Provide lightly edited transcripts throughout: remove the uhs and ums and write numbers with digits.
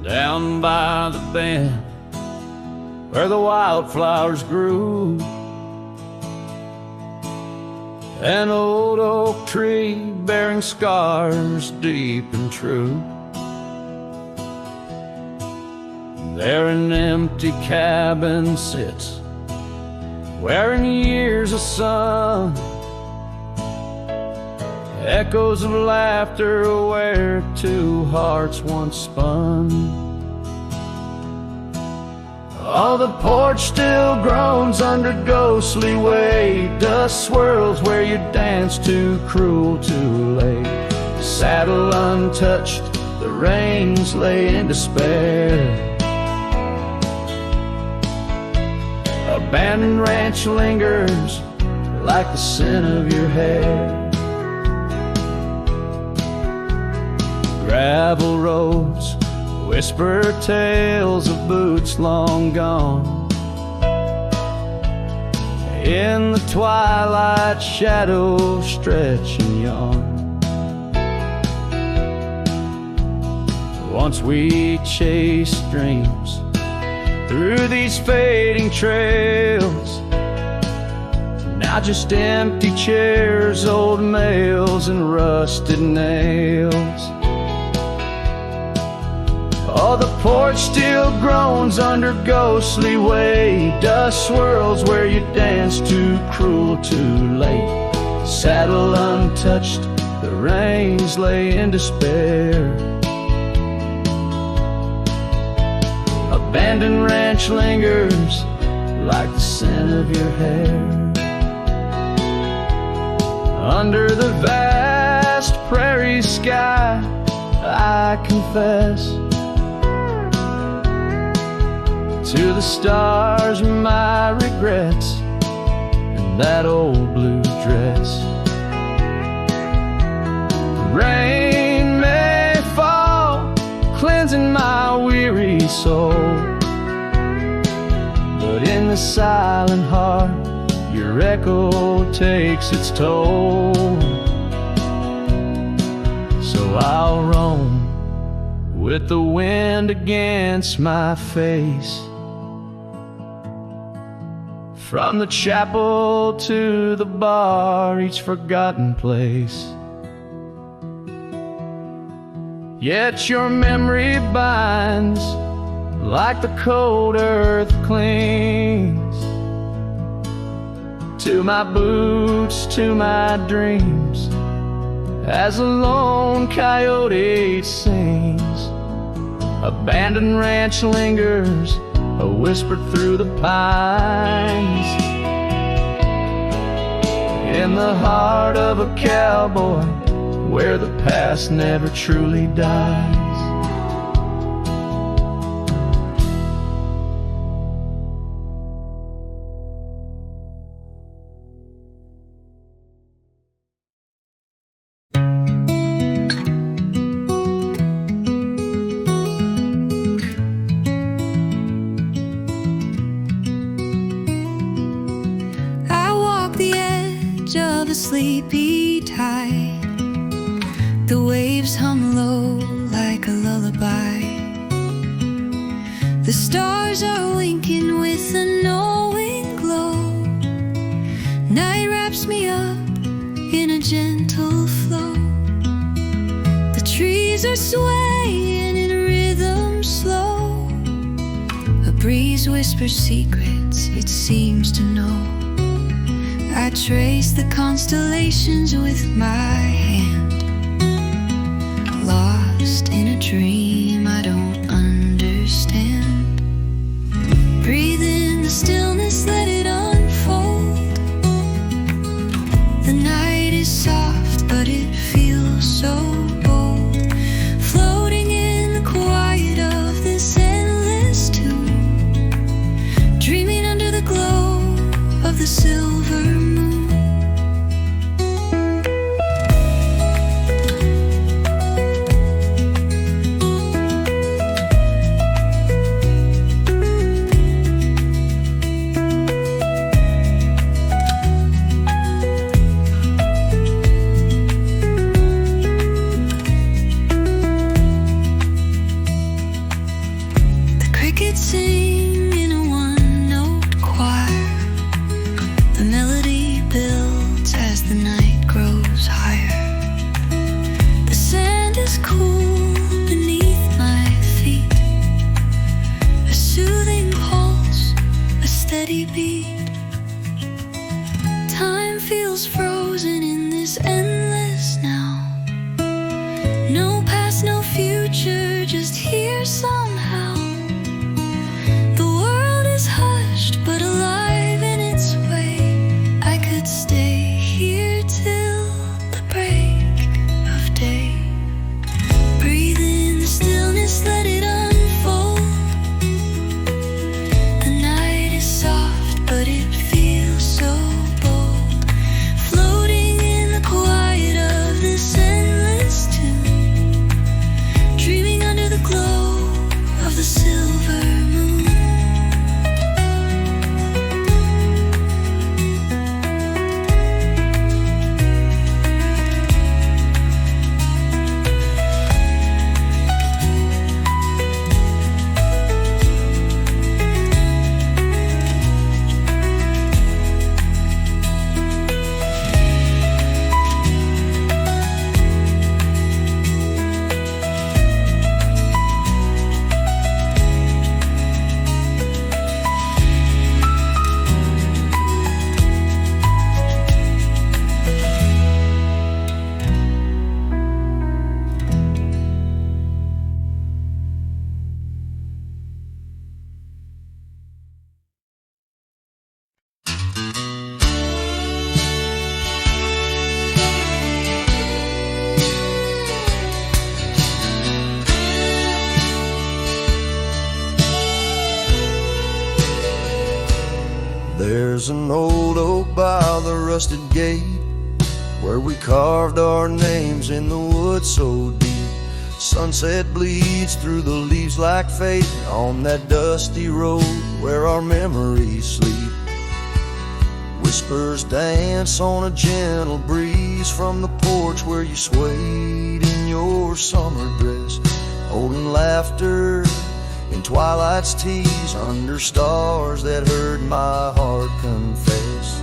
down by the bend where the wildflowers grew. An old oak tree bearing scars deep and true. There an empty cabin sits, wearing years of sun, echoes of laughter where two hearts once spun. Oh, the porch still groans under ghostly weight. Dust swirls where you dance too cruel, too late. The saddle untouched, the reins lay in despair. Abandoned ranch lingers like the scent of your hair. Gravel roads whisper tales of boots long gone. In the twilight, shadows stretch and yawn. Once we chased dreams through these fading trails. Now just empty chairs, old mails, and rusted nails. Oh, the porch still groans under ghostly weight. Dust swirls where you dance too cruel, too late. Saddle untouched, the reins lay in despair. Abandoned ranch lingers like the scent of your hair. Under the vast prairie sky, I confess to the stars my regrets and that old blue dress. Rain may fall, cleansing my weary soul, but in the silent heart your echo takes its toll. So I'll roam with the wind against my face, from the chapel to the bar, each forgotten place. Yet your memory binds like the cold earth clings to my boots, to my dreams, as a lone coyote sings. Abandoned ranch lingers, a whisper through the pines. In the heart of a cowboy, where the past never truly dies. Of a sleepy tide, the waves hum low like a lullaby. The stars are winking with a knowing glow. Night wraps me up in a gentle flow. The trees are swaying in rhythm slow. A breeze whispers secrets it seems to know. I trace the constellations with my hand, lost in a dream I don't understand. Breathe in the stillness, let it unfold. The night is soft, but it feels so bold, floating in the quiet of this endless tune, dreaming under the glow of the silver moon. feels frozen in this endless now. No past, no future, just here somehow. The world is hushed but alive in its way. I could stay here till the break of day. Breathe in the stillness, let it unfold. The night is soft but it feels so bold. Floating in the quiet of this endless tune, dreaming under the glow of the silver moon. There's an old oak by the rusted gate, where we carved our names in the wood so deep. Sunset bleeds through the leaves like fate on that dusty road where our memories sleep. Whispers dance on a gentle breeze from the porch where you swayed in your summer dress, holding laughter in twilight's tease under stars that heard my heart confess.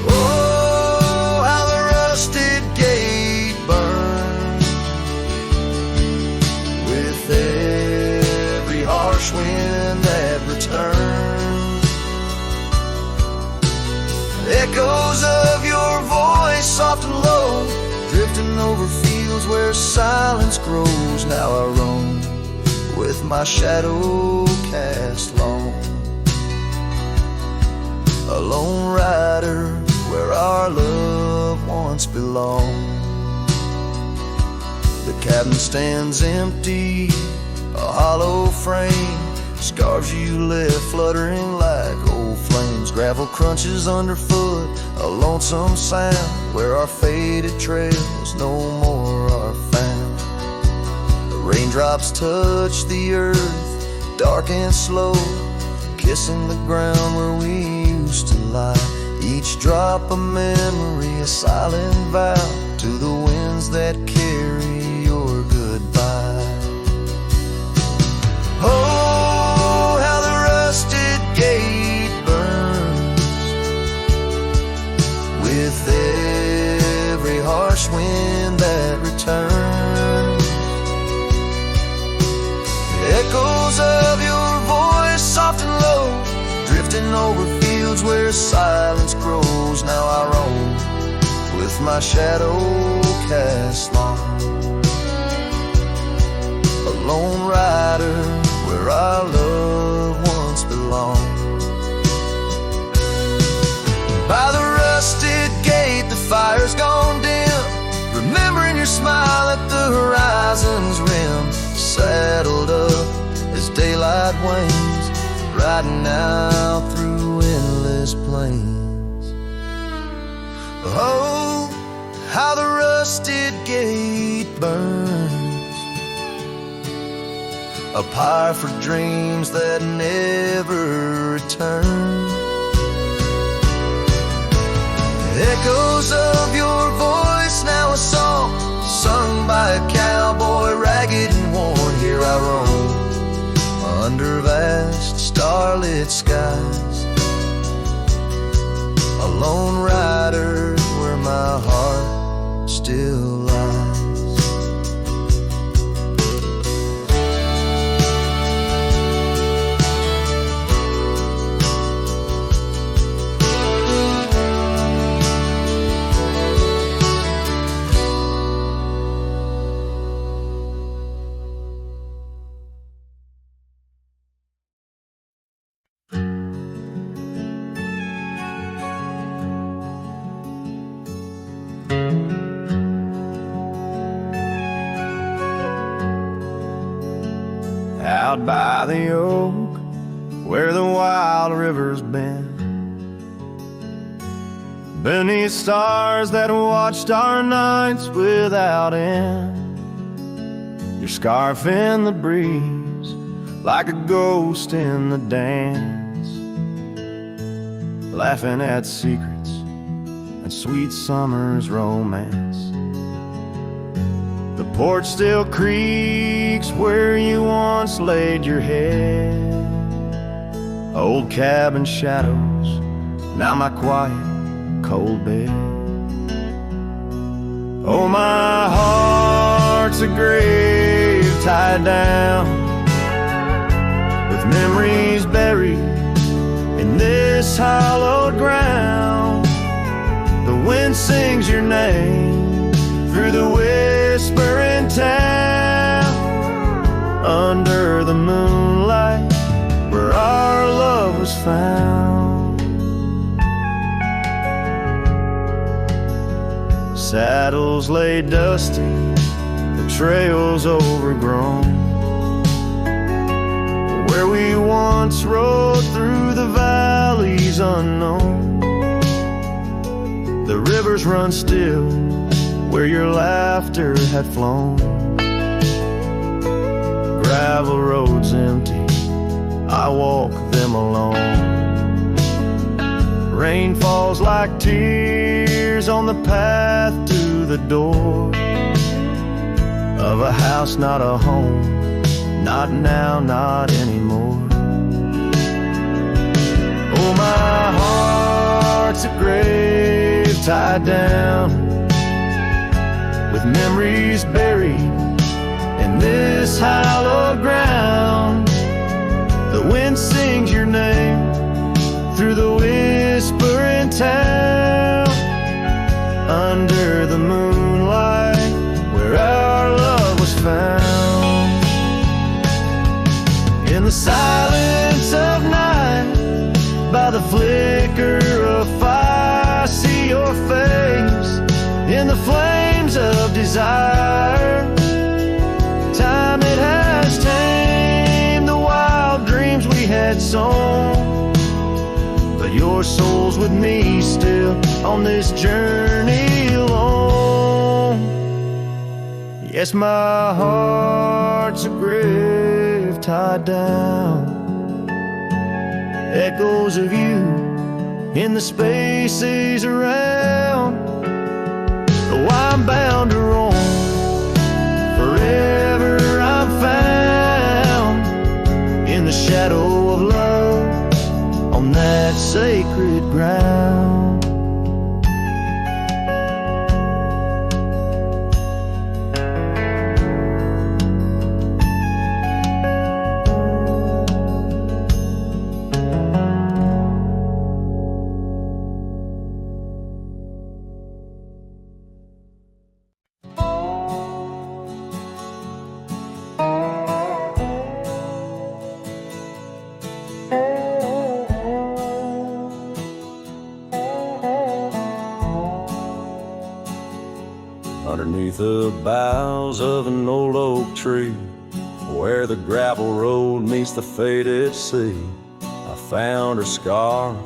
Oh, how the rusted gate burned with every harsh wind that returned. Echoes of your voice, soft and low, drifting over fields where silence grows. Now I roam with my shadow cast long, a lone rider where our love once belonged. The cabin stands empty, a hollow frame, scars you left fluttering like old flames. Gravel crunches underfoot, a lonesome sound where our faded trails no more are found. Raindrops touch the earth, dark and slow, kissing the ground where we used to lie. Each drop a memory, a silent vow to the winds that carry your goodbye. Oh, how the rusted gate burns with every harsh wind that returns. Echoes of your voice, soft and low, drifting over fields where silence grows. Now I roam with my shadow cast long, a lone rider where our love once belonged. By the rusted gate, the fire's gone dim, remembering your smile at the horizon's rim. Saddled up as daylight wanes, riding out through endless plains. Oh, how the rusted gate burns, a pyre for dreams that never return. Echoes of your voice, now a song sung by a cowboy, ragged and worn. Here I roam under vast starlit skies, a lone rider where my heart still lies. out by the oak where the wild river's been, beneath stars that watched our nights without end. Your scarf in the breeze, like a ghost in the dance, laughing at secrets and sweet summer's romance. The porch still creaks where you once laid your head. Old cabin shadows, now my quiet, cold bed. Oh, my heart's a grave tied down, with memories buried in this hallowed ground. The wind sings your name through the whispering town, under the moonlight where our love was found. Saddles lay dusty, the trails overgrown, where we once rode through the valleys unknown. The rivers run still where your laughter had flown. Gravel roads empty, I walk them alone. Rain falls like tears on the path to the door of a house, not a home, not now, not anymore. Oh, my heart's a grave tied down, with memories buried in this hallowed ground. The wind sings your name through the whispering town, under the moonlight where our love was found. In the silence of night, by the flicker of fire, see your face in the flames of desire. Time it has tamed the wild dreams we had sown, but your soul's with me still on this journey alone. Yes, my heart's a grave tied down, echoes of you in the spaces around. Oh, I'm bound to roam, forever I'm found in the shadow of love on that sacred ground. Underneath the boughs of an old oak tree, where the gravel road meets the faded sea, I found her scarf,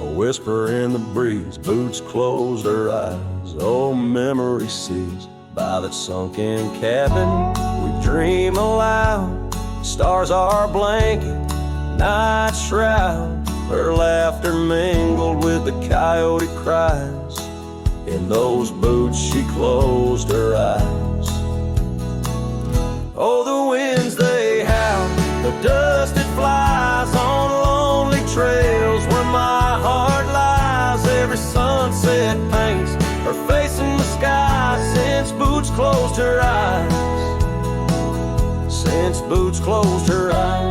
a whisper in the breeze. Boots closed her eyes, oh, memory seized by that sunken cabin. We dream aloud, stars are blanket, night shroud. Her laughter mingled with the coyote cries. In those boots she closed her eyes. Oh, the winds they howl, the dust it flies on lonely trails where my heart lies. Every sunset paints her face in the sky since boots closed her eyes. Since boots closed her eyes.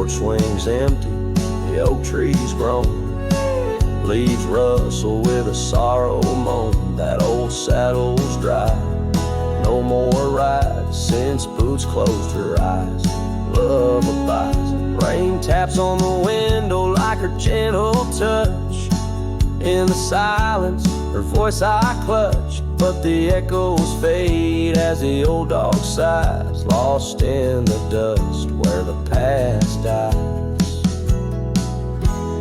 Swings empty, the oak trees groan, leaves rustle with a sorrow moan. That old saddle's dry, no more rides since boots closed her eyes. love abides. Rain taps on the window like her gentle touch. In the silence, her voice I clutch, but the echoes fade as the old dog sighs, lost in the dust where the past dies.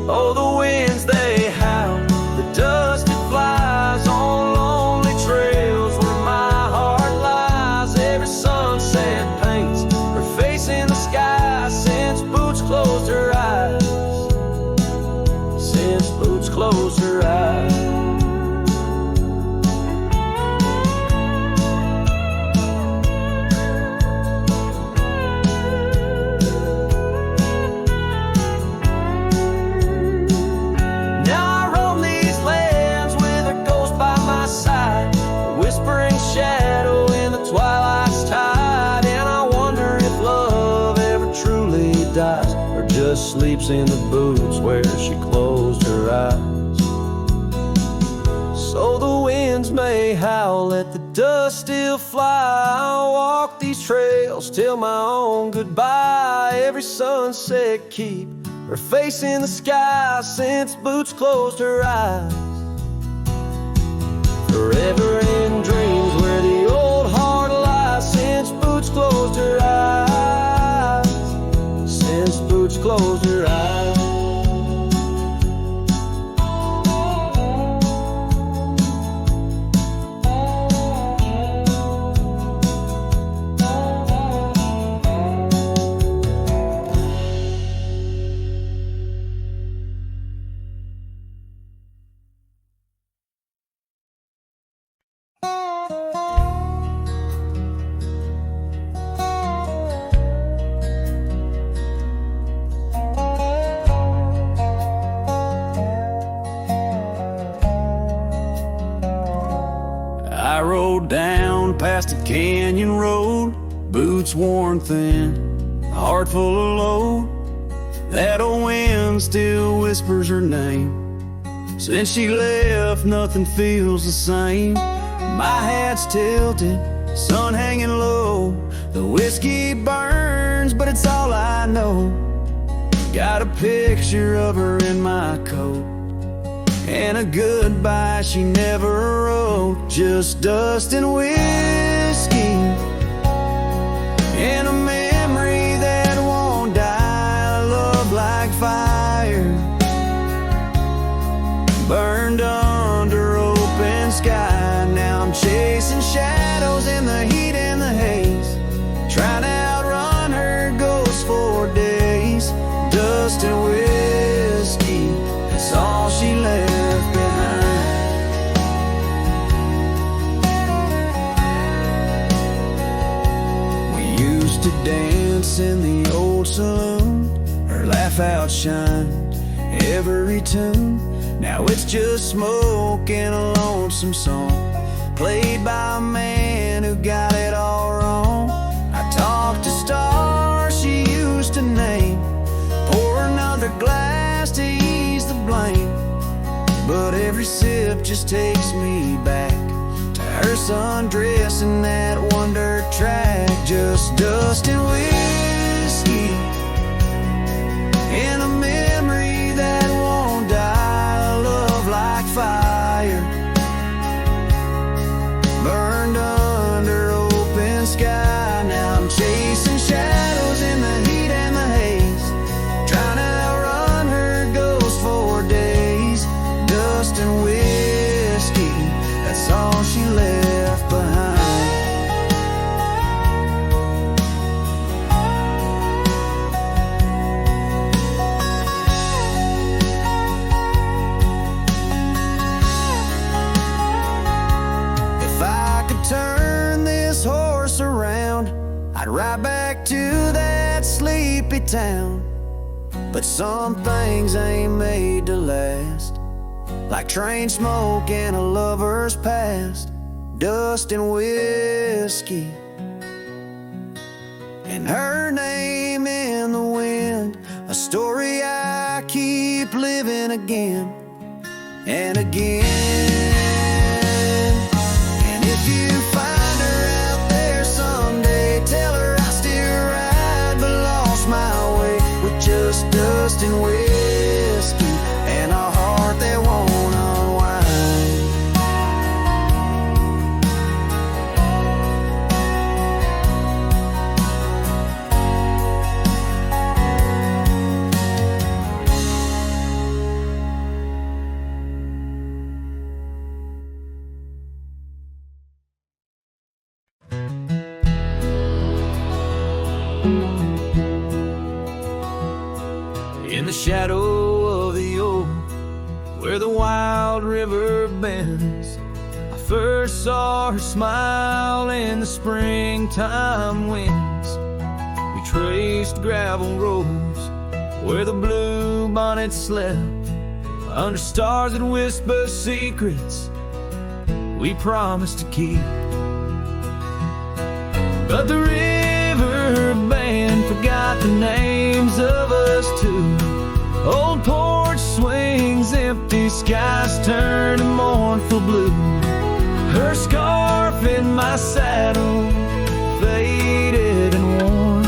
Oh, the winds they howl, the dust it flies on lonely trails where my heart lies. Every sunset paints her face in the sky since Boots closed her eyes. Since Boots closed her eyes. Shadow in the twilight's tide, and I wonder if love ever truly dies, or just sleeps in the boots where she closed her eyes. So the winds may howl, let the dust still fly. I'll walk these trails till my own goodbye. Every sunset keep her face in the sky since Boots closed her eyes. Forever in dreams where the old heart lies since Boots closed her eyes. Since Boots closed her eyes. I rode down past a canyon road, boots worn thin, a heart full of load. That old wind still whispers her name. Since she left, nothing feels the same. My hat's tilted, sun hanging low. The whiskey burns, but it's all I know. Got a picture of her in my coat, and a goodbye she never wrote. Just dust and whiskey, and a memory that won't die. Love like fire, burned under open sky. Now I'm chasing shadows in the heat and the haze, trying to outrun her ghost for days. Dust and whiskey, that's all she left behind. We used to dance in the old saloon, her laugh outshined every tune. Now it's just smoke and a lonesome song, played by a man who got it all wrong. I talked to stars she used to name, pour another glass to ease the blame, but every sip just takes me back to her sundress and that one dirt track. Just dust and whiskey, and a memory that won't die. Love like fire, burned under open sky. Now I'm chasing shadows in the heat and the haze, trying to outrun her ghost for days. Dust and whiskey, that's all she left behind. If I could turn this horse around, I'd ride back to that sleepy town. But some things ain't made to last, like train smoke and a lover's past. Dust and whiskey, and her name in the wind, a story I keep living again and again. And if you find her out there someday, tell her I still ride, belong shadow of the oak, where the wild river bends. I first saw her smile in the springtime winds. We traced gravel roads where the blue bonnets slept, under stars that whisper secrets we promised to keep. But the river band forgot the names of us two. Old porch swings empty, skies turned to mournful blue. Her scarf in my saddle, faded and worn,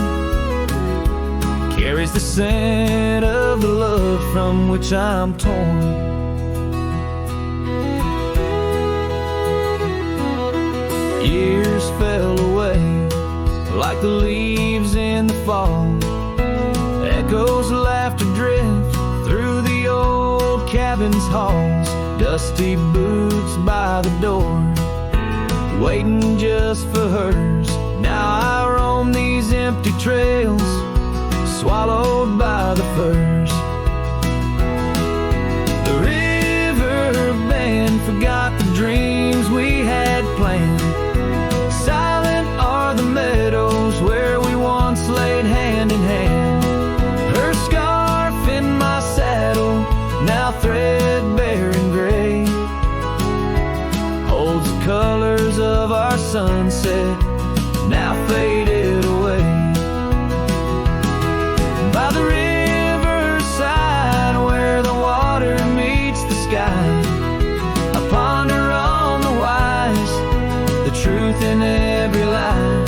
carries the scent of the love from which I'm torn. Years fell away like the leaves in the fall. Echoes of laughter drift through the old cabin's halls. Dusty boots by the door, waiting just for hers. Now I roam these empty trails, swallowed by the firs. The river band forgot the dreams we had planned. Silent are the meadows where we once laid hand in hand. Her scarf in my saddle, now threadbare and gray, holds the colors of our sunset, now faded away. By the riverside where the water meets the sky, I ponder on the wise, the truth in every lie.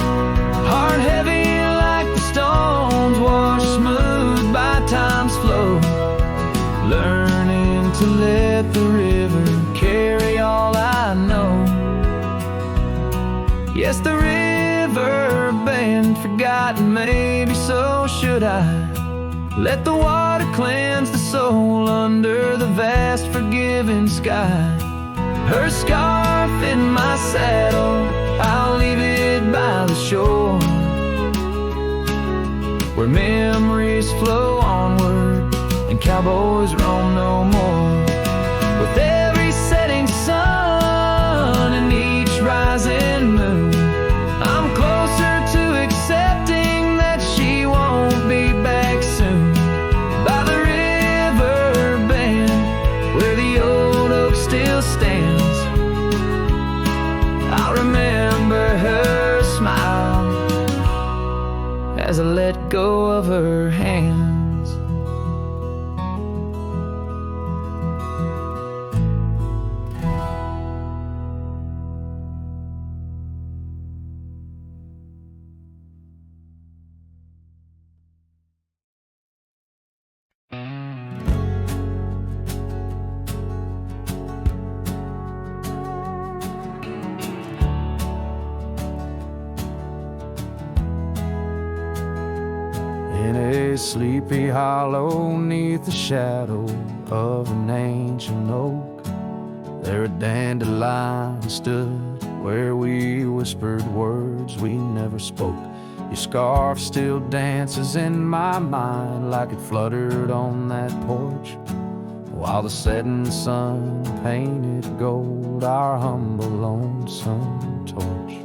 Heart heavy like the stones washed smooth by time's flow, learning to let the river carry all I know. Yes, the river band forgotten, maybe so should I. Let the water cleanse the soul under the vast forgiving sky. Her scarf in my saddle, I'll leave it by the shore, where memories flow onward and cowboys roam no more. With every setting sun and each rising moon, I'm closer to accepting that she won't be back soon. By the river bend where the old oak still stands, I'll remember her smile as I let go of her hands. In a sleepy hollow neath the shadow of an ancient oak, there a dandelion stood where we whispered words we never spoke. Your scarf still dances in my mind like it fluttered on that porch, while the setting sun painted gold our humble lonesome torch.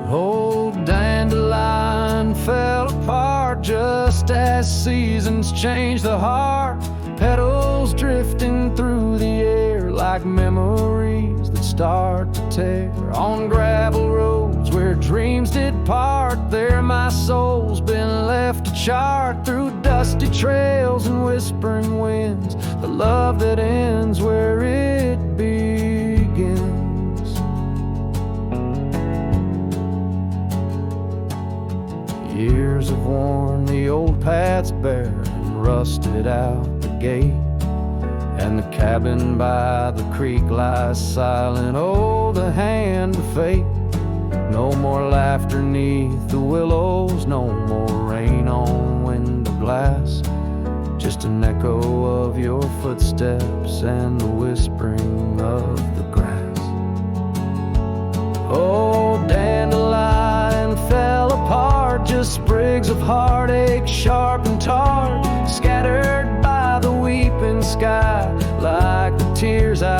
Old dandelion fell apart just as seasons change the heart, petals drifting through the air like memories that start to tear. On gravel roads where dreams did part, there my soul's been left to chart through dusty trails and whispering winds, the love that ends where it begins. Years have worn the old paths bare and rusted out the gate, and the cabin by the creek lies silent. Oh, the hand of fate. No more laughter neath the willows, no more rain on window glass, just an echo of your footsteps and the whispering of the grass. Oh, fell apart, just sprigs of heartache, sharp and tart, scattered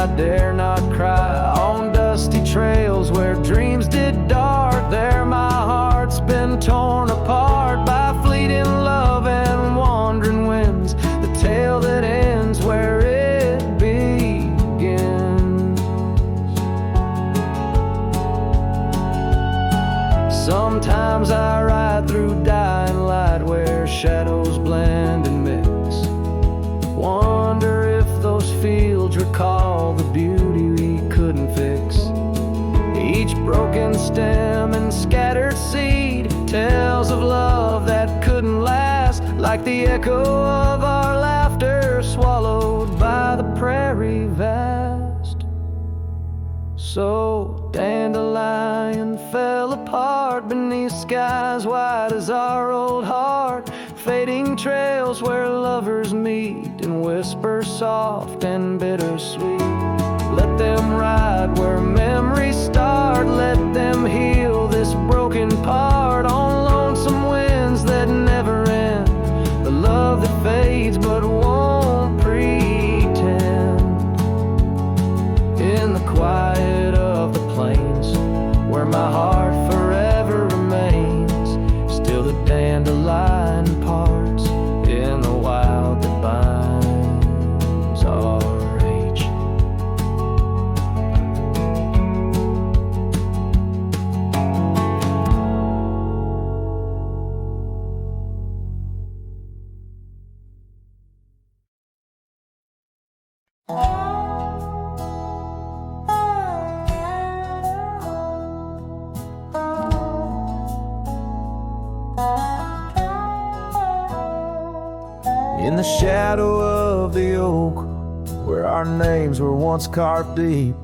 I dare not cry. On dusty trails where dreams did dart, there my heart's been torn apart by fleeting love and wandering winds. The tale that ends where it begins. Sometimes I ride through dying light where shadows blend and mix. Wonder if those fields recall the beauty we couldn't fix. Each broken stem and scattered seed tells of love that couldn't last, like the echo of our laughter swallowed by the prairie vast. So dandelion fell apart beneath skies wide as our old heart, fading trails where lovers meet and whisper soft and bittersweet. Let them ride where memories start, let them heal this broken part on lonesome winds that never end. The love that fades but won't pretend. In the quiet of the plains where my heart forever remains, still the dandelion parts in the wild that binds our age. In the shadow of the oak, where our names were once carved deep,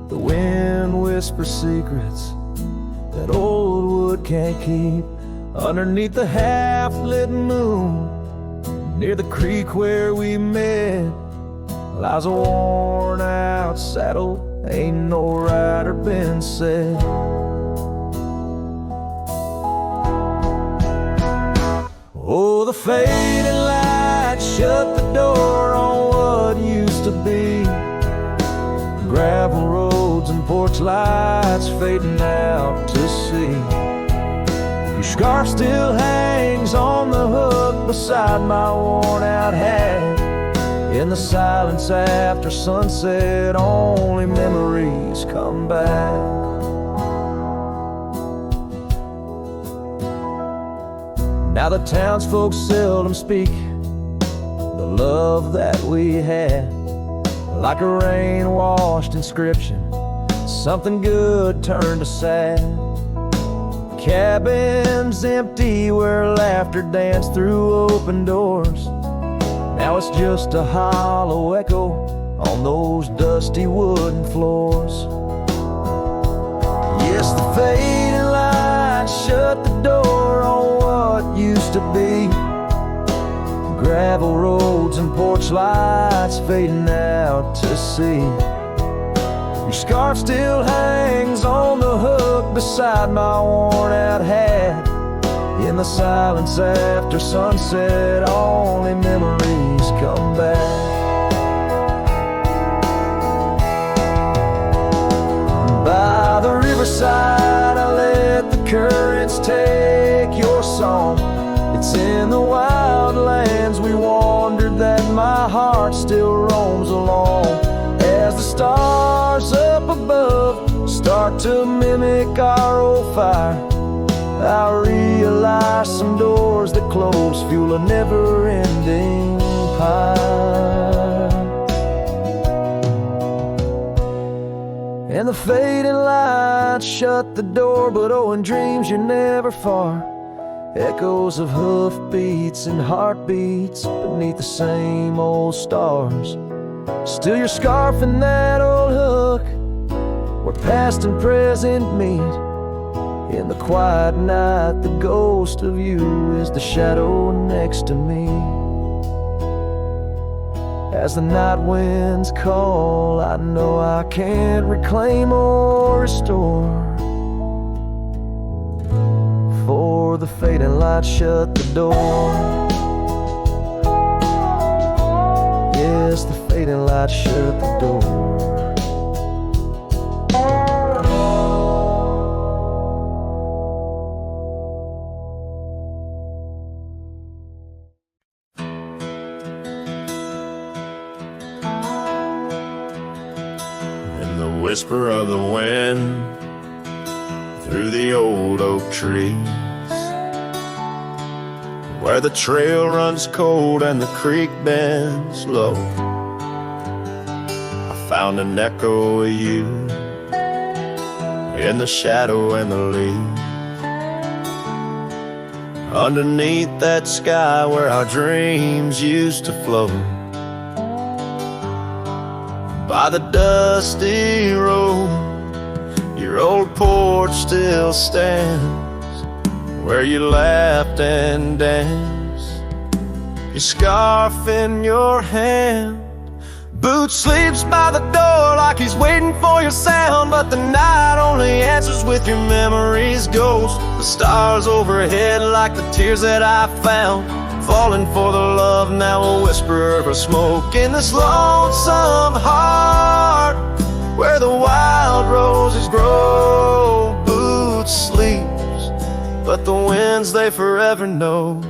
the wind whispers secrets that old wood can't keep. Underneath the half-lit moon, near the creek where we met, lies a worn-out saddle, ain't no rider been said. Oh, the fading light shut the door on what used to be. Gravel roads and porch lights fading out to sea. Your scarf still hangs on the hook beside my worn-out hat. In the silence after sunset, only memories come back. Now the townsfolk seldom speak the love that we had, like a rain-washed inscription, something good turned to sad. Cabins empty where laughter danced through open doors. Now it's just a hollow echo on those dusty wooden floors. Yes, the fading light shut the door on what used to be. Gravel roads and porch lights fading out to sea. Your scarf still hangs on the hook beside my worn-out hat. In the silence after sunset, only memories come back. By the riverside, I let the currents take your song. It's in the wild lands we wandered that my heart still roams along. As the stars up above start to mimic our old fire, I realize some doors that close fuel a never-ending pyre. And the fading light shut the door, but oh, in dreams you're never far. Echoes of hoofbeats and heartbeats beneath the same old stars. Still your scarf and that old hook, where past and present meet. In the quiet night, the ghost of you is the shadow next to me. As the night winds call, I know I can't reclaim or restore. For the fading light shut the door. Yes, the fading lights shut the door. In the whisper of the wind through the old oak trees, where the trail runs cold and the creek bends low, I found an echo of you in the shadow and the leaves, underneath that sky where our dreams used to float. By the dusty road, your old porch still stands, where you laughed and danced, your scarf in your hand. Boots sleeps by the door like he's waiting for your sound, but the night only answers with your memory's ghost. The stars overhead like the tears that I found, falling for the love, now a whisper of smoke in this lonesome heart, where the wild roses grow. Boots sleeps, but the winds they forever know.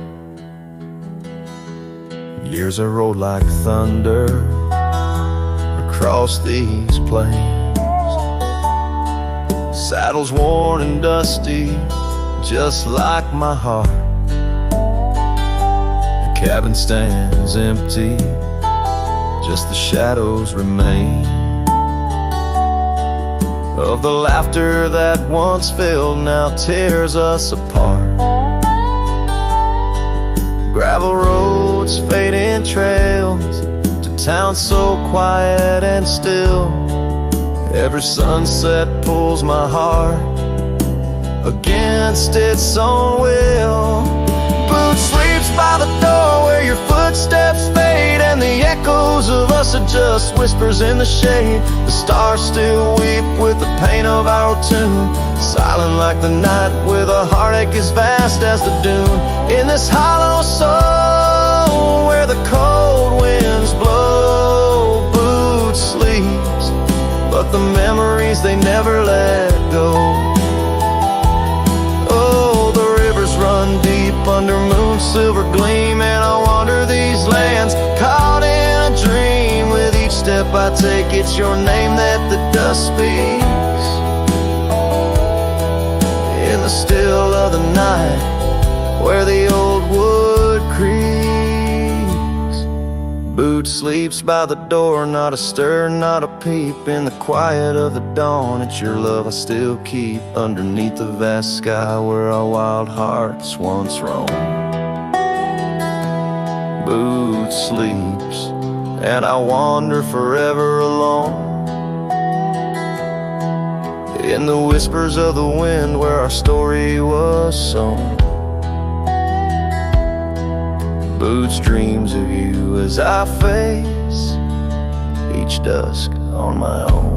Years are rolled like thunder across these plains, saddles worn and dusty, just like my heart. The cabin stands empty, just the shadows remain of the laughter that once filled, now tears us apart. Gravel roads, fading trails, to towns so quiet and still. Every sunset pulls my heart against its own will. Boots sleeps by the door where your footsteps fade, and the echoes of us are just whispers in the shade. The stars still weep with the pain of our tune, silent like the night with a heartache as vast as the dune. In this hollow soul where the cold winds blow, Boots sleeps, but the memories they never let go. Oh, the rivers run deep under moon's silver gleam, and I wander these lands caught in a dream. With each step I take, it's your name that the dust speaks. In the still of the night, where the old wood creaks, Boots sleeps by the door, not a stir, not a peep. In the quiet of the dawn, it's your love I still keep, underneath the vast sky where our wild hearts once roamed. Boots sleeps, and I wander forever alone, in the whispers of the wind where our story was sown. Boots dreams of you as I face each dusk on my own.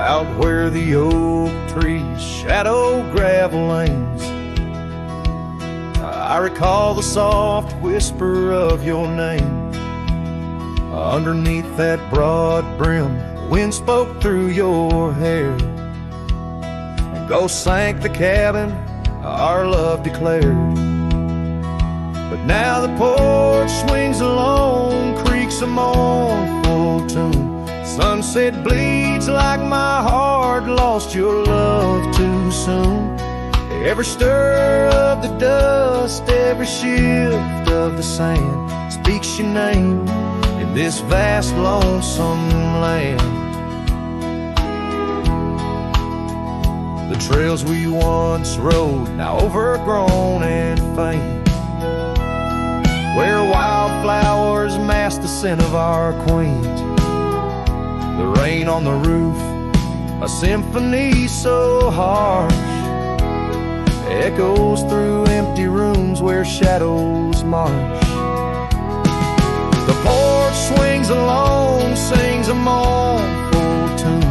Out where the oak trees shadow gravel lanes, I recall the soft whisper of your name. Underneath that broad brim, the wind spoke through your hair. A ghost sank the cabin, our love declared. But now the porch swings alone, creaks a mournful tune. Sunset bleeds like my heart lost your love too soon. Every stir of the dust, every shift of the sand speaks your name in this vast lonesome land. The trails we once rode, now overgrown and faint, where wildflowers mask the scent of our quaint. The rain on the roof, a symphony so harsh, echoes through empty rooms where shadows march. The porch swings alone, sings a mournful tune.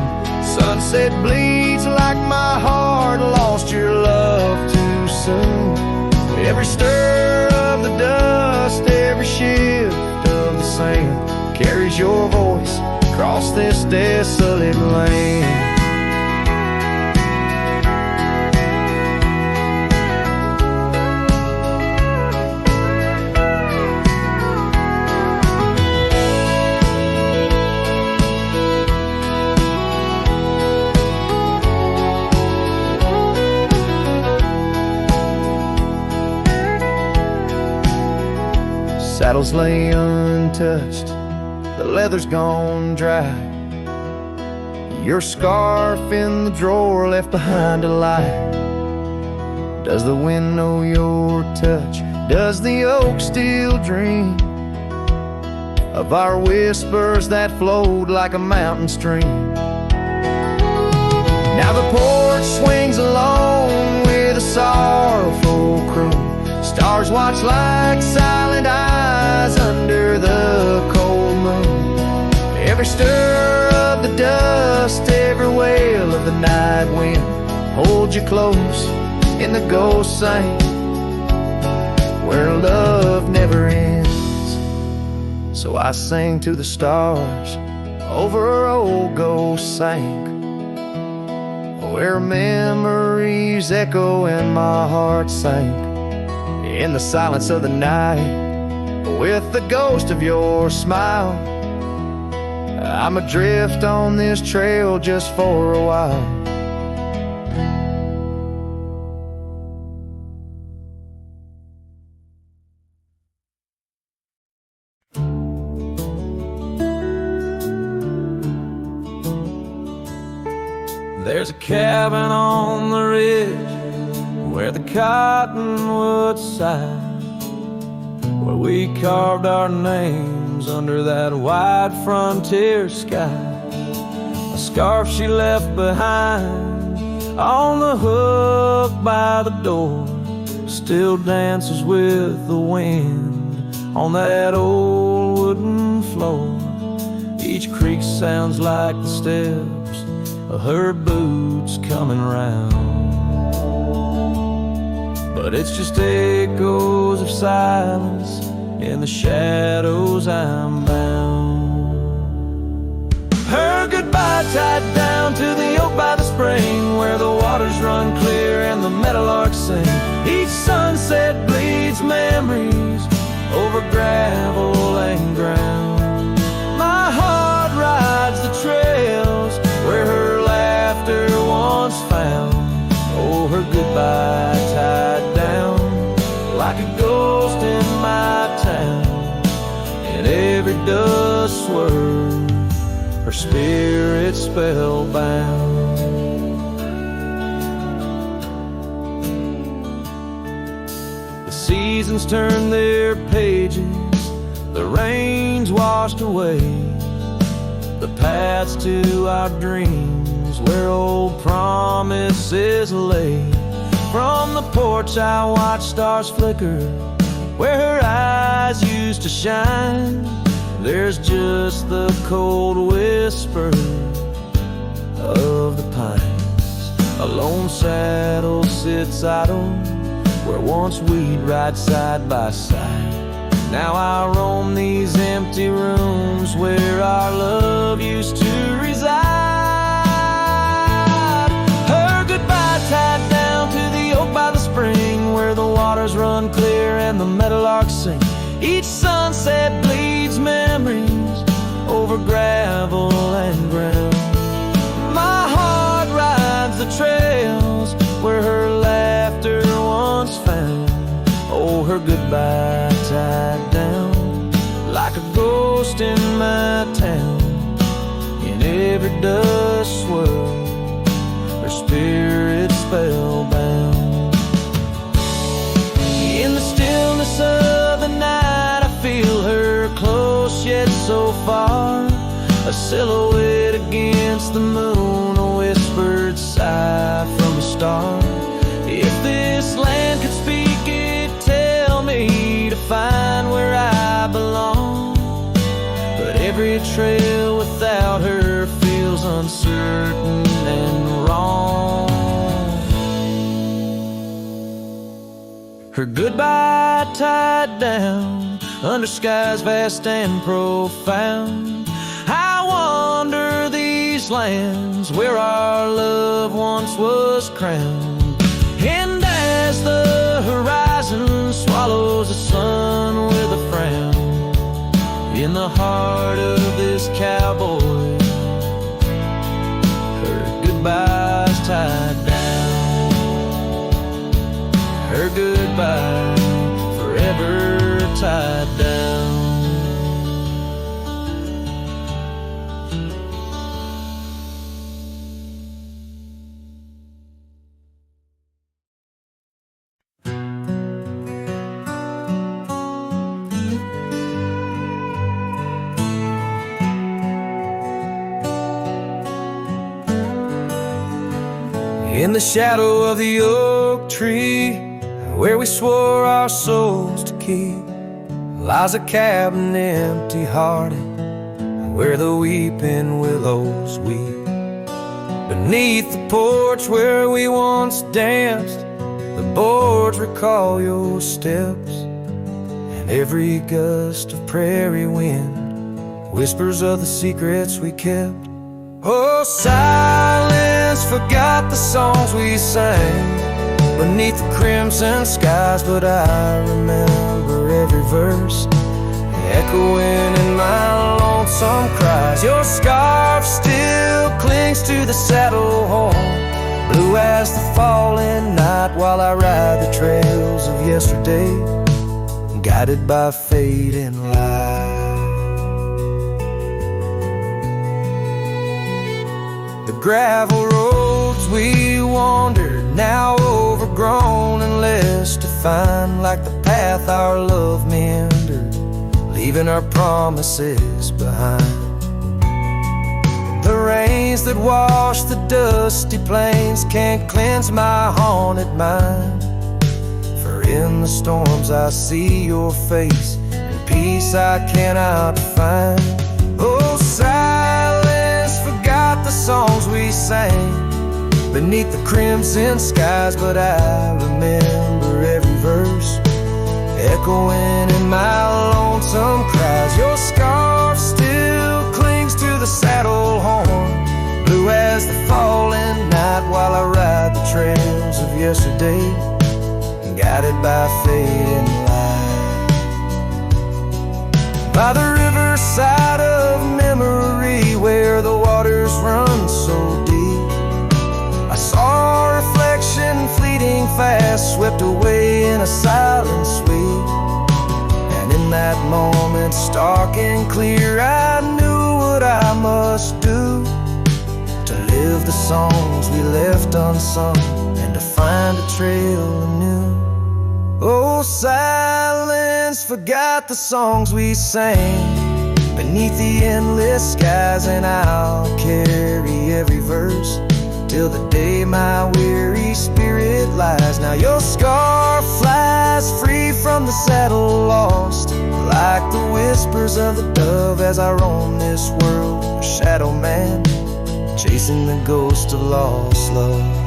Sunset bleeds like my heart lost your love too soon. Every stir of the dust, every shift of the sand carries your voice across this desolate land. Saddles lay untouched, the leather's gone dry. Your scarf in the drawer left behind a lie. Does the wind know your touch? Does the oak still dream of our whispers that flowed like a mountain stream? Now the porch swings alone with a sorrowful croon. Stars watch like silent eyes under the cold moon. Every stir of the dust, every wail of the night wind holds you close in the ghost sing where love never ends. So I sing to the stars over old ghost sank, where memories echo and my heart sank in the silence of the night with the ghost of your smile. I'm adrift on this trail just for a while. There's a cabin on the ridge where the cottonwoods sigh, where we carved our names under that wide frontier sky. A scarf she left behind on the hook by the door still dances with the wind on that old wooden floor. Each creak sounds like the steps of her boots coming round, but it's just echoes of silence in the shadows I'm bound. Her goodbye tied down to the oak by the spring, where the waters run clear and the meadowlarks sing. Each sunset bleeds memories over gravel and ground. My heart rides the trails where her laughter once found. Oh, her goodbye tied down like a ghost in my town. In every dust swirl, her spirit spellbound. The seasons turn their pages, the rains washed away the paths to our dreams where old promises lay. From the porch I watch stars flicker where her eyes used to shine. There's just the cold whisper of the pines. A lone saddle sits idle where once we'd ride side by side. Now I roam these empty rooms where our love used to reside. Her goodbye tied down to the oak by the spring, where the waters run clear and the meadowlarks sing. Each sunset bleeds memories over gravel and ground. My heart rides the trails where her laughter once found. Oh, her goodbye tied down like a ghost in my town. In every dust swirl, her spirit spellbound. In the stillness of the night, I feel her close yet so far. A silhouette against the moon, a whispered sigh from a star. If this this land could speak, it'd tell me to find where I belong. But every trail without her feels uncertain and wrong. Her goodbye tied down under skies vast and profound. I wander these lands where our love once was crowned. And as the horizon swallows the sun with a frown, in the heart of this cowboy, her goodbye's tied down. Her goodbye forever tied down. In the shadow of the oak tree, where we swore our souls to keep, lies a cabin empty-hearted, where the weeping willows weep. Beneath the porch where we once danced, the boards recall your steps, and every gust of prairie wind whispers of the secrets we kept. Oh, silence forgot the songs we sang beneath the crimson skies, but I remember every verse echoing in my lonesome cries. Your scarf still clings to the saddle horn, blue as the falling night, while I ride the trails of yesterday, guided by fate and light. The gravel roads we wandered, now overgrown and less defined, like the path our love meandered, leaving our promises behind. The rains that wash the dusty plains can't cleanse my haunted mind, for in the storms I see your face, and peace I cannot find. Oh, silence forgot the songs we sang beneath the crimson skies, but I remember every verse echoing in my lonesome cries. Your scarf still clings to the saddle horn, blue as the falling night, while I ride the trails of yesterday, guided by fate and light. By the riverside of memory, where the waters run so deep, I saw a reflection fleeting fast, swept away in a silent sweep. And in that moment, stark and clear, I knew what I must do to live the songs we left unsung, and to find a trail anew. Oh, silence forgot the songs we sang beneath the endless skies, and I'll carry every verse till the day my weary spirit lies. Now your scarf flies free from the saddle, lost like the whispers of the dove, as I roam this world, a shadow man, chasing the ghost of lost love.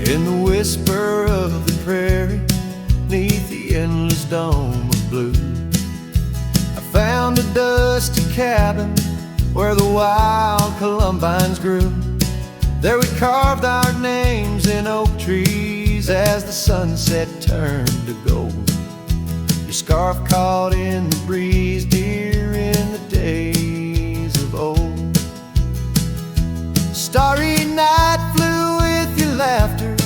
In the whisper of the prairie, neath the endless dome of blue, I found a dusty cabin where the wild columbines grew. There we carved our names in oak trees as the sunset turned to gold. Your scarf caught in the breeze, dear, in the days of old. Starry night flew with your laughter,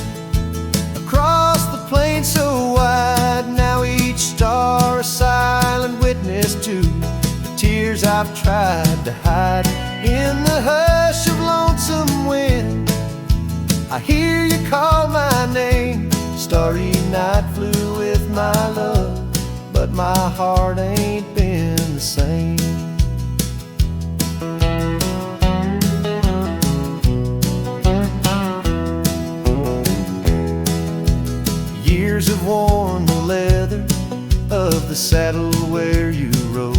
I've tried to hide. In the hush of lonesome wind, I hear you call my name. Starry night flew with my love, but my heart ain't been the same. Years have worn the leather of the saddle where you rode.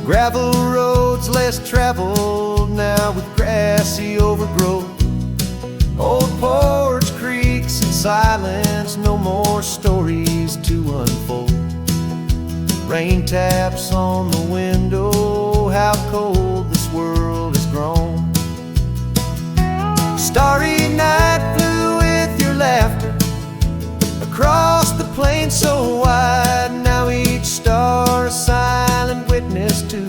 Gravel roads less traveled now with grassy overgrowth. Old porch creaks in silence, no more stories to unfold. Rain taps on the window, how cold this world has grown. Starry night flew with your laughter across the plain so wide. Now each star a silent witness to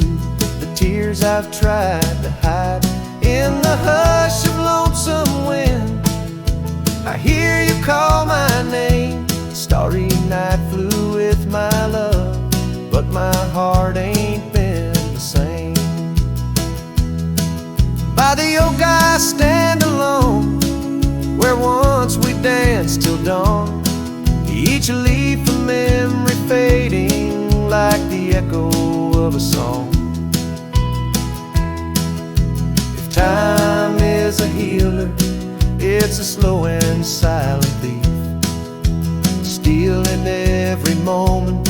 the tears I've tried to hide. In the hush of lonesome wind, I hear you call my name. Starry night flew with my love, but my heart ain't been the same. By the oak I stand alone, where once we danced till dawn. Each leaf a memory fading like the echo of a song. If time is a healer, it's a slow and silent thief, stealing every moment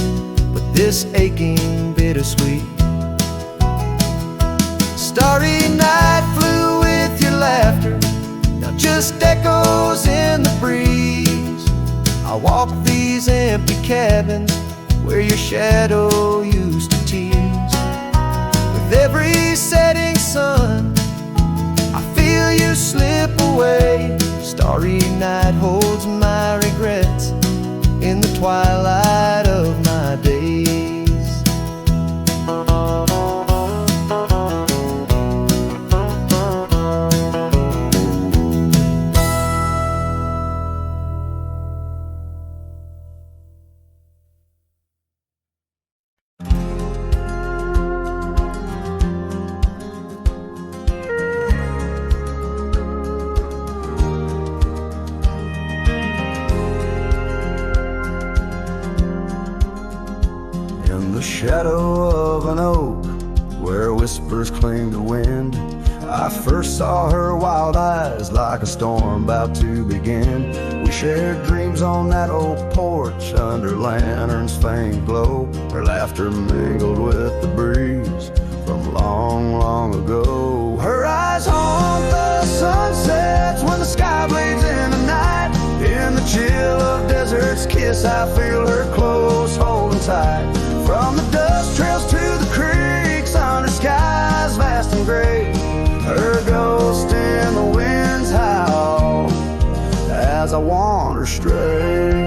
with this aching bittersweet. Starry night flew with your laughter, now just echoes in the breeze. I walk these empty cabins where your shadow used to tease. With every setting sun, I feel you slip away. Starry night holds my regrets in the twilight of my days. Shadow of an oak where whispers cling to wind, I first saw her wild eyes like a storm about to begin. We shared dreams on that old porch under lanterns' faint glow. Her laughter mingled with the breeze from long, long ago. Her eyes haunt the sunsets when the sky bleeds in the night. In the chill of desert's kiss, I feel her close, holding tight. From the dust trails to the creeks, under skies vast and gray, her ghost in the winds howl as I wander stray.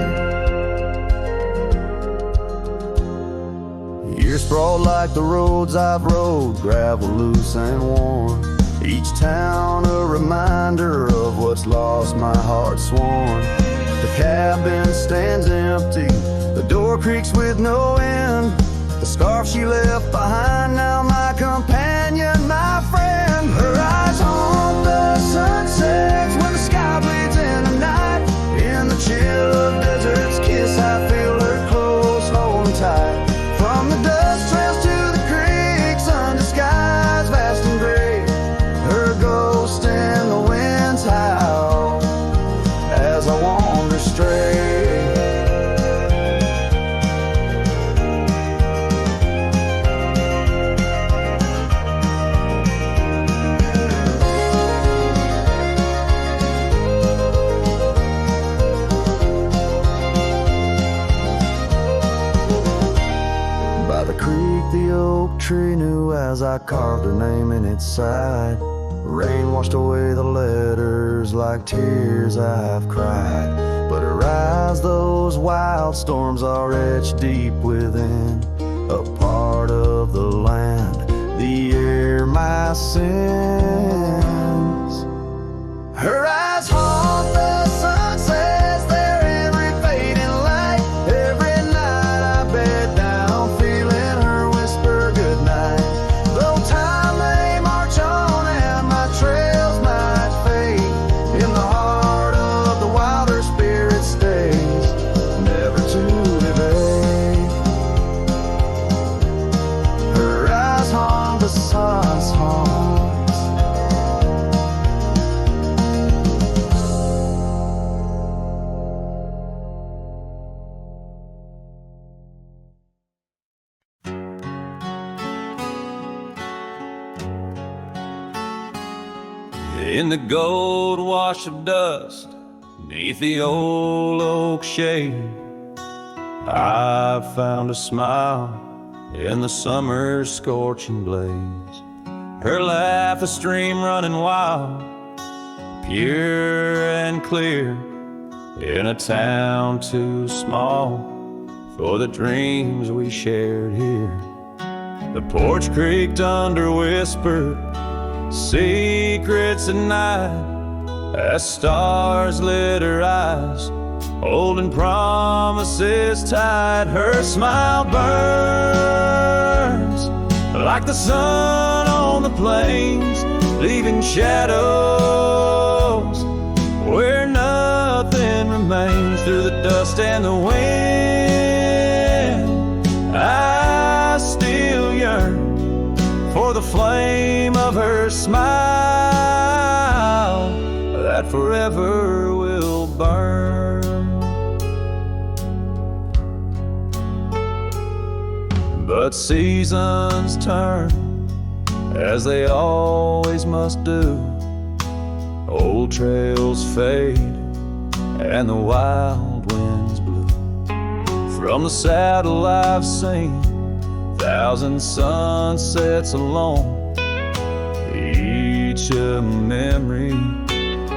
Years sprawled like the roads I've rode, gravel loose and worn. Each town a reminder of what's lost, my heart sworn. The cabin stands empty, the door creaks with no end. The scarf she left behind, now my companion, my friend. Her eyes haunt the sunsets when the sky bleeds in the night. In the chill of desert's kiss, I feel her close, holding tight. From the dust trails to the creeks, under skies vast and gray, her ghost in the winds howl as I wander stray. The oak tree knew as I carved her name in its side. Rain washed away the letters like tears I've cried. But her eyes, those wild storms are etched deep within. A part of the land, the air, my sins. Her eyes haunt the sunsets, their every fading light. Every night I bed down, feeling her whisper goodnight. In the gold wash of dust, neath the old oak shade, I found a smile in the summer's scorching blaze. Her laugh a stream running wild, pure and clear, in a town too small for the dreams we shared here. The porch creaked under whispered secrets at night, as stars lit her eyes, holding promises tight. Her smile burns like the sun on the plains, leaving shadows where nothing remains. Through the dust and the wind, I still yearn for the flame of her smile that forever will burn. But seasons turn, as they always must do. Old trails fade and the wild winds blow. From the saddle I've seen 1,000 sunsets alone, each a memory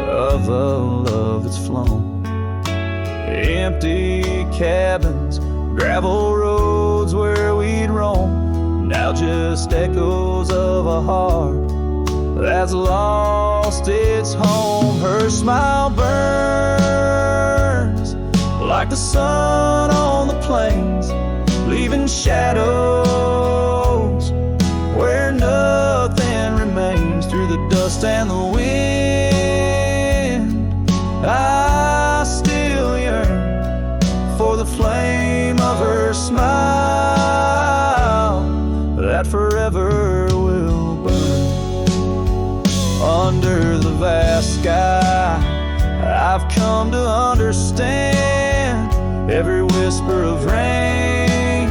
of a love that's flown. Empty cabins, gravel roads where we'd roam, now just echoes of a heart that's lost its home. Her smile burns like the sun on the plains, leaving shadows where nothing remains. Through the dust and the wind, I still yearn for the flame of her smile that forever will burn. Under the vast sky, I've come to understand every whisper of rain,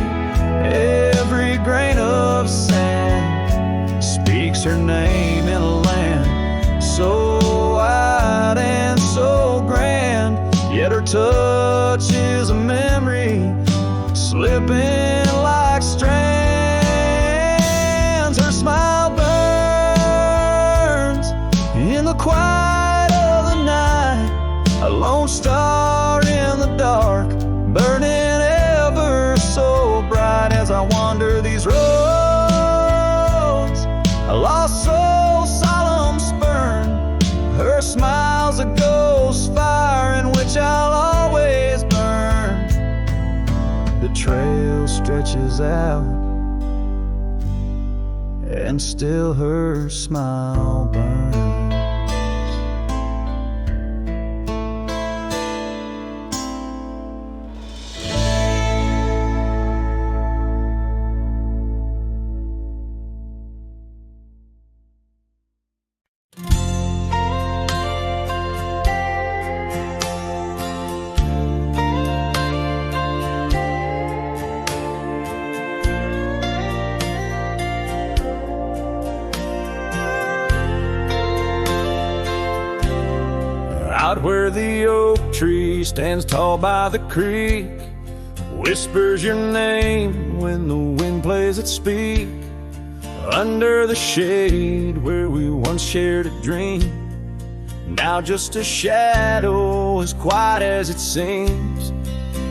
every grain of sand speaks her name in a land so wide and so grand. Yet her touch is a memory slipping like strands. Her smile burns in the quiet of the night, a lone star in the dark, burning ever so bright. As I wander these roads, a lost soul solemn spurn, her smile's a ghost fire in which I'll always burn. The trail stretches out, and still her smile burns. Out where the oak tree stands tall by the creek, whispers your name when the wind plays its speak. Under the shade where we once shared a dream, now just a shadow as quiet as it seems.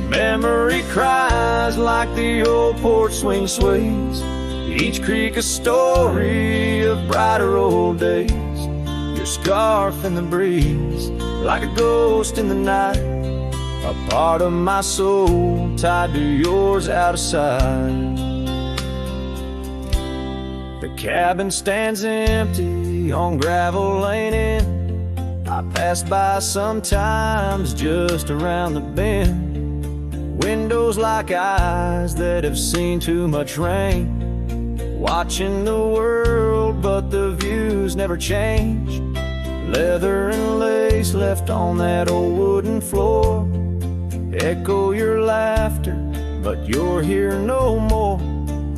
Memory cries like the old porch swing sways, each creak a story of brighter old days. Your scarf in the breeze, like a ghost in the night, a part of my soul tied to yours out of sight. The cabin stands empty on gravel lane in. I pass by sometimes just around the bend. Windows like eyes that have seen too much rain, watching the world but the views never change. Leather and lace left on that old wooden floor echo your laughter, but you're here no more.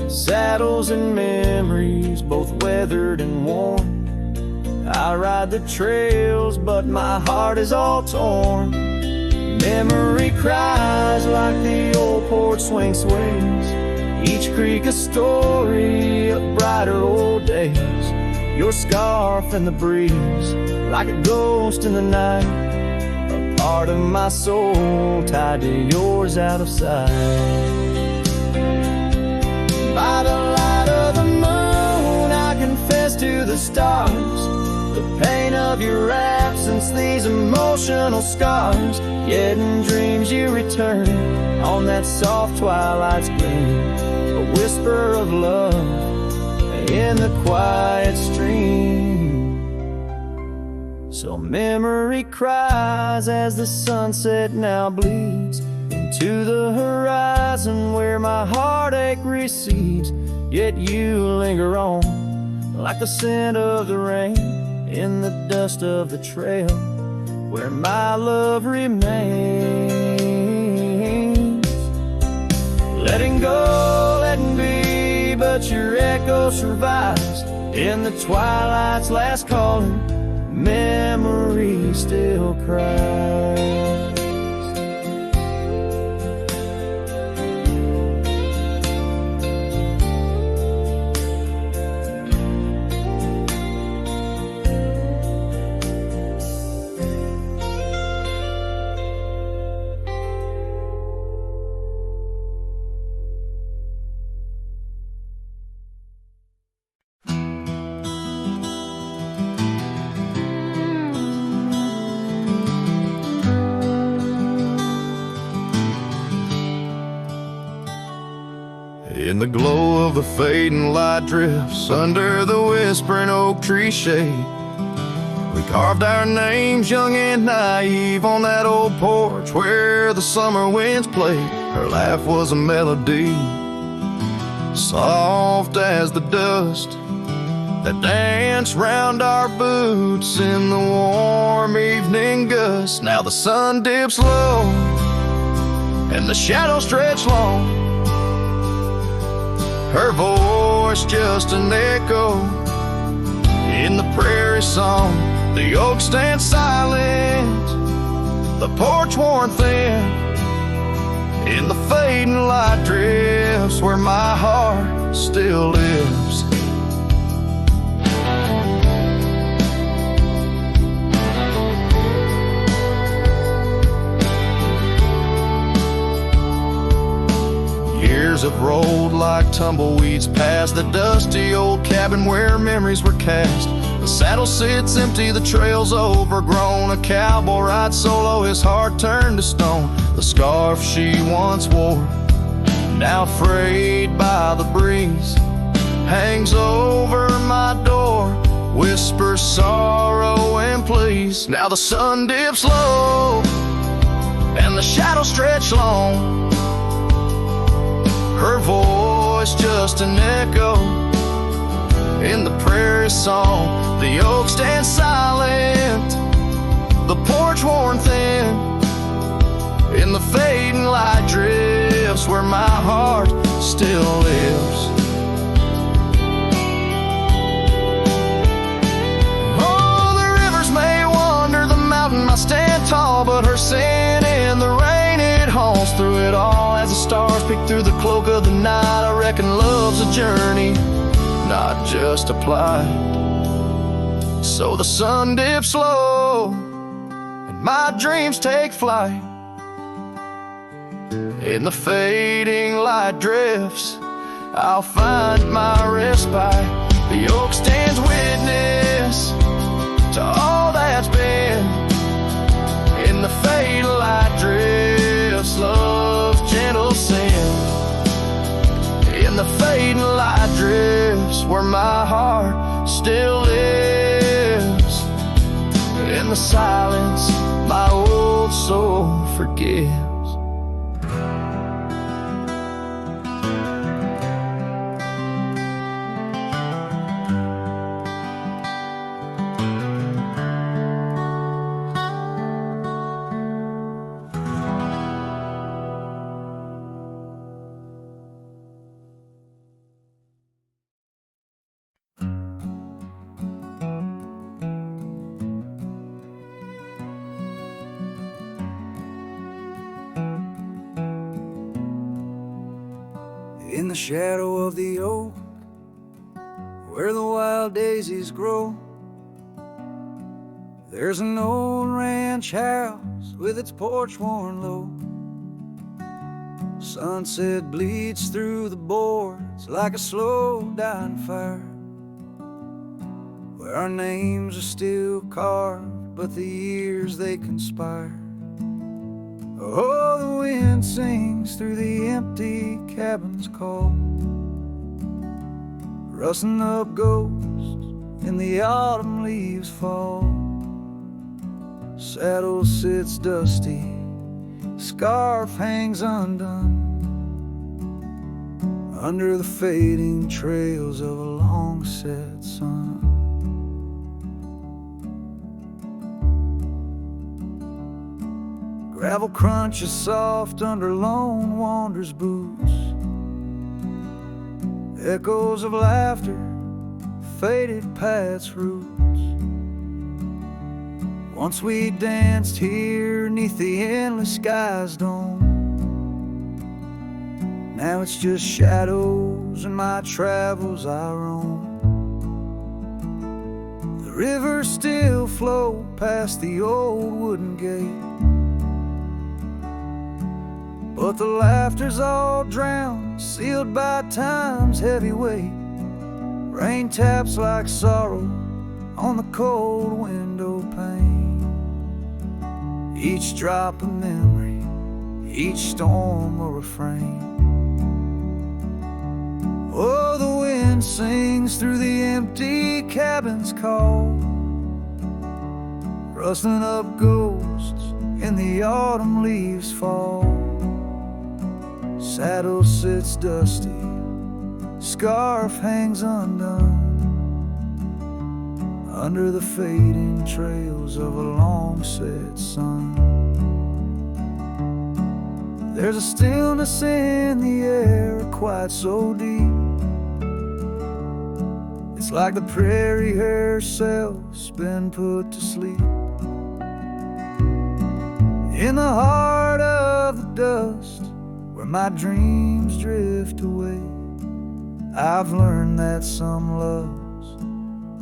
Saddles and memories, both weathered and worn, I ride the trails, but my heart is all torn. Memory cries like the old porch swing sways. Each creek a story of brighter old days. Your scarf in the breeze, like a ghost in the night. A part of my soul tied to yours out of sight. By the light of the moon, I confess to the stars the pain of your absence, these emotional scars. Yet in dreams you return on that soft twilight's gleam, a whisper of love in the quiet stream. So memory cries as the sunset now bleeds into the horizon where my heartache recedes. Yet you linger on like the scent of the rain in the dust of the trail where my love remains. Letting go, letting be, but your echo survives in the twilight's last calling. Memory still cries. In the glow of the fading light drifts under the whispering oak tree shade, we carved our names young and naive on that old porch where the summer winds played. Her laugh was a melody, soft as the dust that danced round our boots in the warm evening gust. Now the sun dips low and the shadows stretch long, her voice just an echo in the prairie song. The oak stands silent, the porch worn thin, in the fading light drifts where my heart still lives. Years have rolled like tumbleweeds past the dusty old cabin where memories were cast. The saddle sits empty, the trail's overgrown. A cowboy rides solo, his heart turned to stone. The scarf she once wore, now frayed by the breeze, hangs over my door, whispers sorrow and please. Now the sun dips low and the shadows stretch long, her voice just an echo in the prairie song. The oak stands silent, the porch worn thin, in the fading light drifts where my heart still lives. Oh, the rivers may wander, the mountain might stand tall, but her sin in the rain, it haunts through it all. As the stars peek through the cloak of the night, I reckon love's a journey, not just a plight. So the sun dips low and my dreams take flight. In the fading light drifts, I'll find my respite. The oak stands witness to all that's been. In the fading light drifts, love's gentle sin. In the fading light drifts where my heart still lives. In the silence, my old soul forgives. In the shadow of the oak, where the wild daisies grow, there's an old ranch house with its porch worn low. Sunset bleeds through the boards like a slow dying fire, where our names are still carved, but the years they conspire. Oh, the wind sings through the empty cabin's call, rustling up ghosts in the autumn leaves fall. Saddle sits dusty, scarf hangs undone, under the fading trails of a long set sun. Gravel crunches soft under lone wanderer's boots, echoes of laughter faded past roots. Once we danced here neath the endless sky's dome, now it's just shadows in my travels I roam. The rivers still flow past the old wooden gate, but the laughter's all drowned, sealed by time's heavy weight. Rain taps like sorrow on the cold window pane. Each drop a memory, each storm a refrain. Oh, the wind sings through the empty cabin's call, rustling up ghosts in the autumn leaves fall. Saddle sits dusty, scarf hangs undone, under the fading trails of a long set sun. There's a stillness in the air quite so deep, it's like the prairie herself's been put to sleep. In the heart of the dust, where my dreams drift away, I've learned that some loves,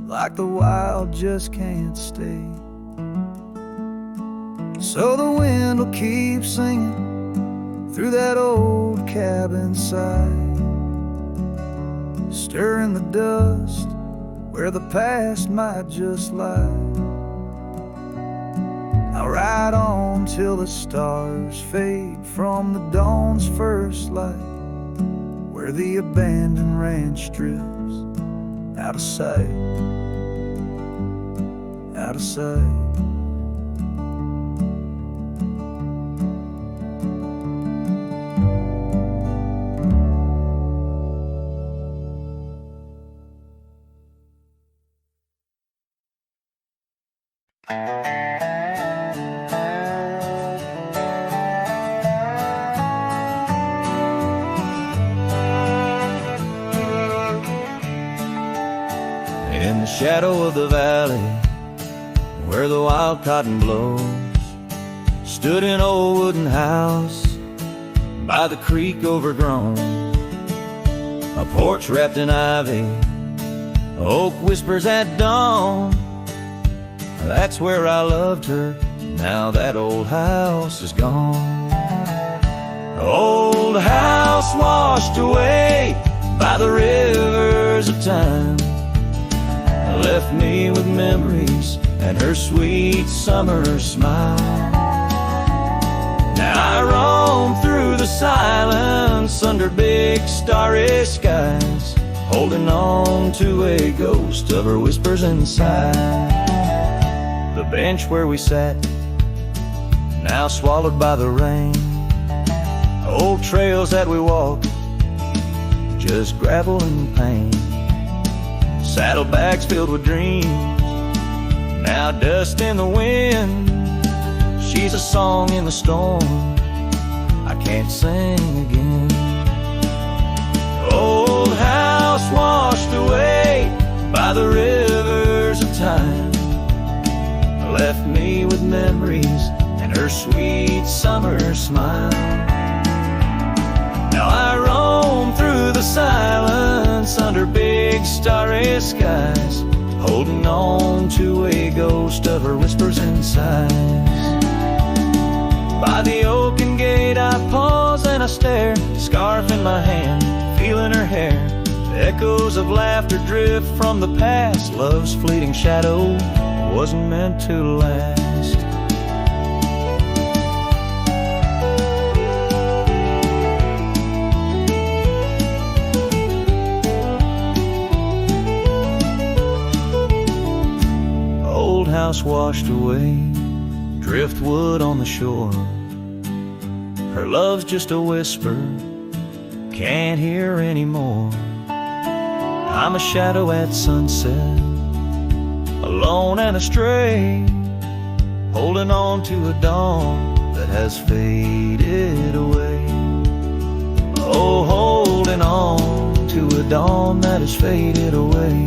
like the wild, just can't stay. So the wind will keep singing through that old cabin side, stirring the dust where the past might just lie. I'll ride on till the stars fade from the dawn's first light, where the abandoned ranch drifts out of sight, out of sight. In the shadow of the valley, where the wild cotton blows, stood an old wooden house by the creek overgrown. A porch wrapped in ivy, oak whispers at dawn. That's where I loved her, now that old house is gone. Old house washed away by the rivers of time, left me with memories and her sweet summer smile. Now I roam through the silence under big starry skies, holding on to a ghost of her whispers inside. The bench where we sat, now swallowed by the rain. Old trails that we walked, just gravel and pain. Saddlebags filled with dreams, now dust in the wind. She's a song in the storm, I can't sing again. Old house washed away by the rivers of time, left me with memories and her sweet summer smile. Now I roam through the big starry skies, holding on to a ghost of her whispers and sighs. By the oaken gate I pause and I stare, scarf in my hand, feeling her hair. Echoes of laughter drift from the past. Love's fleeting shadow wasn't meant to last. Old house washed away, driftwood on the shore. Her love's just a whisper, can't hear anymore. I'm a shadow at sunset, alone and astray, holding on to a dawn that has faded away. Oh, holding on to a dawn that has faded away.